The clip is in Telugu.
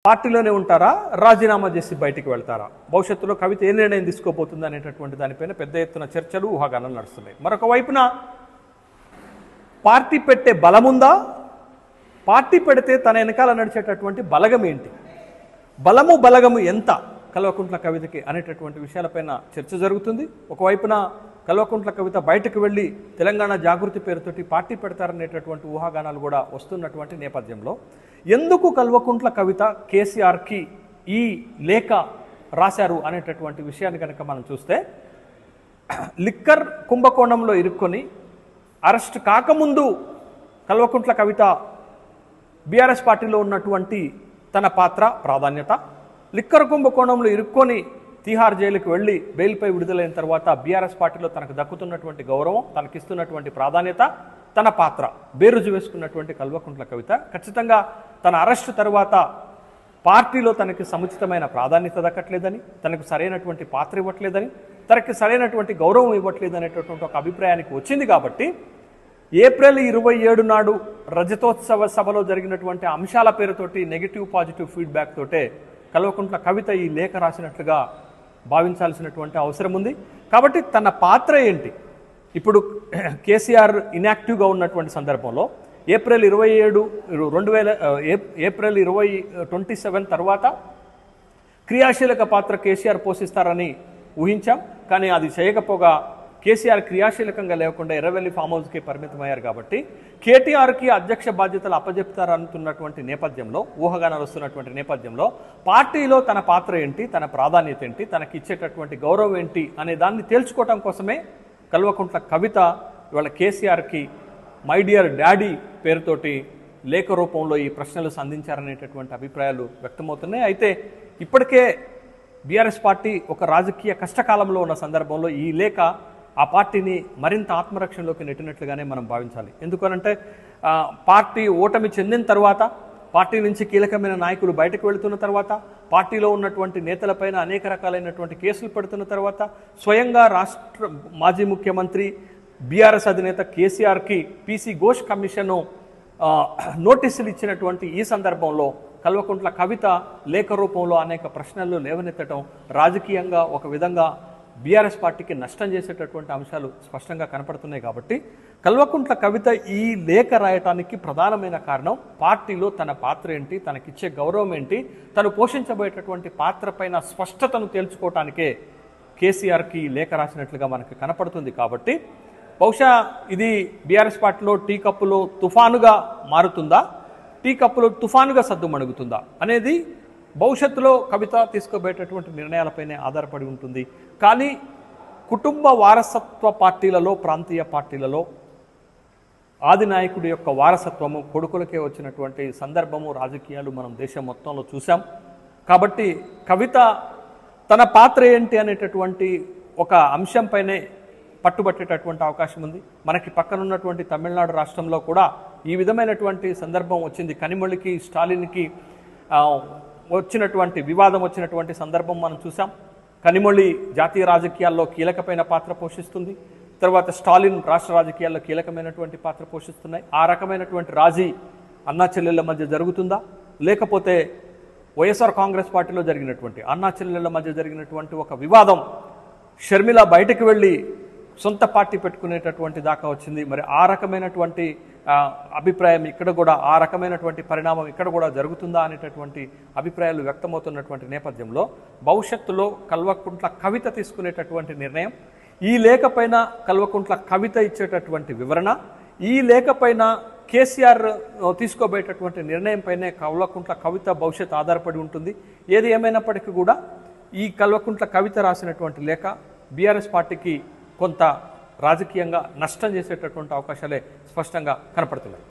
పార్టీలోనే ఉంటారా, రాజీనామా చేసి బయటికి వెళ్తారా, భవిష్యత్తులో కవిత ఏ నిర్ణయం తీసుకోబోతుంది అనేటటువంటి దానిపైన పెద్ద ఎత్తున చర్చలు ఊహాగానాలు నడుస్తున్నాయి. మరొక వైపున పార్టీ పెట్టే బలముందా, పార్టీ పెడితే తన వెనకాల నడిచేటటువంటి బలగం ఏంటి, బలగము ఎంత కల్వకుంట్ల కవితకి అనేటటువంటి విషయాలపైన చర్చ జరుగుతుంది. ఒకవైపున కల్వకుంట్ల కవిత బయటకు వెళ్ళి తెలంగాణ జాగృతి పేరుతోటి పార్టీ పెడతారనేటటువంటి ఊహాగానాలు కూడా వస్తున్నటువంటి నేపథ్యంలో ఎందుకు కల్వకుంట్ల కవిత కేసీఆర్కి ఈ లేఖ రాశారు అనేటటువంటి విషయాన్ని కనుక మనం చూస్తే, లిక్కర్ కుంభకోణంలో ఇరుక్కొని అరెస్ట్ కాకముందు కల్వకుంట్ల కవిత బీఆర్ఎస్ పార్టీలో ఉన్నటువంటి తన పాత్ర ప్రాధాన్యత, లిక్కర్ కుంభకోణంలో ఇరుక్కొని తిహార్ జైలుకు వెళ్ళి బెయిల్పై విడుదలైన తర్వాత బీఆర్ఎస్ పార్టీలో తనకు దక్కుతున్నటువంటి గౌరవం, తనకిస్తున్నటువంటి ప్రాధాన్యత, తన పాత్ర బేరుజు వేసుకున్నటువంటి కల్వకుంట్ల కవిత ఖచ్చితంగా తన అరెస్టు తర్వాత పార్టీలో తనకి సముచితమైన ప్రాధాన్యత దక్కట్లేదని, తనకు సరైనటువంటి పాత్ర ఇవ్వట్లేదని, తనకి సరైనటువంటి గౌరవం ఇవ్వట్లేదు అనేటటువంటి ఒక అభిప్రాయానికి వచ్చింది. కాబట్టి ఏప్రిల్ 27 నాడు రజతోత్సవ సభలో జరిగినటువంటి అంశాల పేరుతోటి నెగిటివ్ పాజిటివ్ ఫీడ్బ్యాక్ తోటే కల్వకుంట్ల కవిత ఈ లేఖ రాసినట్లుగా భావించాల్సినటువంటి అవసరం ఉంది. కాబట్టి తన పాత్ర ఏంటి, ఇప్పుడు కేసీఆర్ ఇన్యాక్టివ్గా ఉన్నటువంటి సందర్భంలో ఏప్రిల్ 2027 తర్వాత క్రియాశీలక పాత్ర కేసీఆర్ పోషిస్తారని ఊహించాం. కానీ అది చేయకపోగా కేసీఆర్ క్రియాశీలకంగా లేకుండా ఎర్రవెల్లి ఫామ్ హౌస్కి పరిమితమయ్యారు. కాబట్టి కేటీఆర్కి అధ్యక్ష బాధ్యతలు అప్పజెప్తారనుతున్నటువంటి నేపథ్యంలో, ఊహాగానాలు వస్తున్నటువంటి నేపథ్యంలో పార్టీలో తన పాత్ర ఏంటి, తన ప్రాధాన్యత ఏంటి, తనకి ఇచ్చేటటువంటి గౌరవం ఏంటి అనే దాన్ని తేల్చుకోవటం కోసమే కల్వకుంట్ల కవిత ఇవాళ కేసీఆర్కి మై డియర్ డాడీ పేరుతోటి లేఖ రూపంలో ఈ ప్రశ్నలు సంధించారనేటటువంటి అభిప్రాయాలు వ్యక్తమవుతున్నాయి. అయితే ఇప్పటికే బీఆర్ఎస్ పార్టీ ఒక రాజకీయ కష్టకాలంలో ఉన్న సందర్భంలో ఈ లేఖ ఆ పార్టీని మరింత ఆత్మరక్షణలోకి నెట్టినట్లుగానే మనం భావించాలి. ఎందుకనంటే పార్టీ ఓటమి చెందిన తర్వాత, పార్టీ నుంచి కీలకమైన నాయకులు బయటకు వెళుతున్న తర్వాత, పార్టీలో ఉన్నటువంటి నేతలపైన అనేక రకాలైనటువంటి కేసులు పెడుతున్న తర్వాత, స్వయంగా రాష్ట్ర మాజీ ముఖ్యమంత్రి బీఆర్ఎస్ అధినేత కేసీఆర్కి పీసీ ఘోష్ కమిషన్ నోటీసులు ఇచ్చినటువంటి ఈ సందర్భంలో కల్వకుంట్ల కవిత లేఖ రూపంలో అనేక ప్రశ్నలు లేవనెత్తడం రాజకీయంగా ఒక విధంగా బీఆర్ఎస్ పార్టీకి నష్టం చేసేటటువంటి అంశాలు స్పష్టంగా కనపడుతున్నాయి. కాబట్టి కల్వకుంట్ల కవిత ఈ లేఖ రాయటానికి ప్రధానమైన కారణం పార్టీలో తన పాత్ర ఏంటి, తనకిచ్చే గౌరవం ఏంటి, తను పోషించబోయేటటువంటి పాత్ర పైన స్పష్టతను తేల్చుకోవటానికే కేసీఆర్కి లేఖ రాసినట్లుగా మనకు కనపడుతుంది. కాబట్టి బహుశా ఇది బీఆర్ఎస్ పార్టీలో టీ కప్పులో తుఫానుగా మారుతుందా, టీ కప్పులో తుఫానుగా సద్దుమణుగుతుందా అనేది భవిష్యత్తులో కవిత తీసుకోబోయేటటువంటి నిర్ణయాలపైనే ఆధారపడి ఉంటుంది. కానీ కుటుంబ వారసత్వ పార్టీలలో, ప్రాంతీయ పార్టీలలో ఆది నాయకుడి యొక్క వారసత్వము కొడుకులకే వచ్చినటువంటి సందర్భము, రాజకీయాలు మనం దేశం మొత్తంలో చూసాం. కాబట్టి కవిత తన పాత్ర ఏంటి అనేటటువంటి ఒక అంశంపైనే పట్టుబట్టేటటువంటి అవకాశం ఉంది. మనకి పక్కనున్నటువంటి తమిళనాడు రాష్ట్రంలో కూడా ఈ విధమైనటువంటి సందర్భం వచ్చింది. కనిమొళికి స్టాలిన్కి వచ్చినటువంటి వివాదం వచ్చినటువంటి సందర్భం మనం చూసాం. కనిమొళి జాతీయ రాజకీయాల్లో కీలకమైన పాత్ర పోషిస్తుంది, తర్వాత స్టాలిన్ రాష్ట్ర రాజకీయాల్లో కీలకమైనటువంటి పాత్ర పోషిస్తున్నాయి. ఆ రకమైనటువంటి రాజీ అన్నా చెల్లెళ్ళ మధ్య జరుగుతుందా, లేకపోతే వైఎస్ఆర్ కాంగ్రెస్ పార్టీలో జరిగినటువంటి అన్నా చెల్లెళ్ళ మధ్య జరిగినటువంటి ఒక వివాదం షర్మిల బయటకు వెళ్ళి సొంత పార్టీ పెట్టుకునేటటువంటి దాకా వచ్చింది. మరి ఆ రకమైనటువంటి అభిప్రాయం ఇక్కడ కూడా, ఆ రకమైనటువంటి పరిణామం ఇక్కడ కూడా జరుగుతుందా అనేటటువంటి అభిప్రాయాలు వ్యక్తమవుతున్నటువంటి నేపథ్యంలో భవిష్యత్తులో కల్వకుంట్ల కవిత తీసుకునేటటువంటి నిర్ణయం, ఈ లేఖపైన కల్వకుంట్ల కవిత ఇచ్చేటటువంటి వివరణ, ఈ లేఖపైన కేసీఆర్ తీసుకోబోయేటటువంటి నిర్ణయం పైనే కల్వకుంట్ల కవిత భవిష్యత్తు ఆధారపడి ఉంటుంది. ఏది ఏమైనప్పటికీ కూడా ఈ కల్వకుంట్ల కవిత రాసినటువంటి లేఖ బీఆర్ఎస్ పార్టీకి కొంత రాజకీయంగా నష్టం చేసేటటువంటి అవకాశాలే స్పష్టంగా కనపడుతున్నాయి.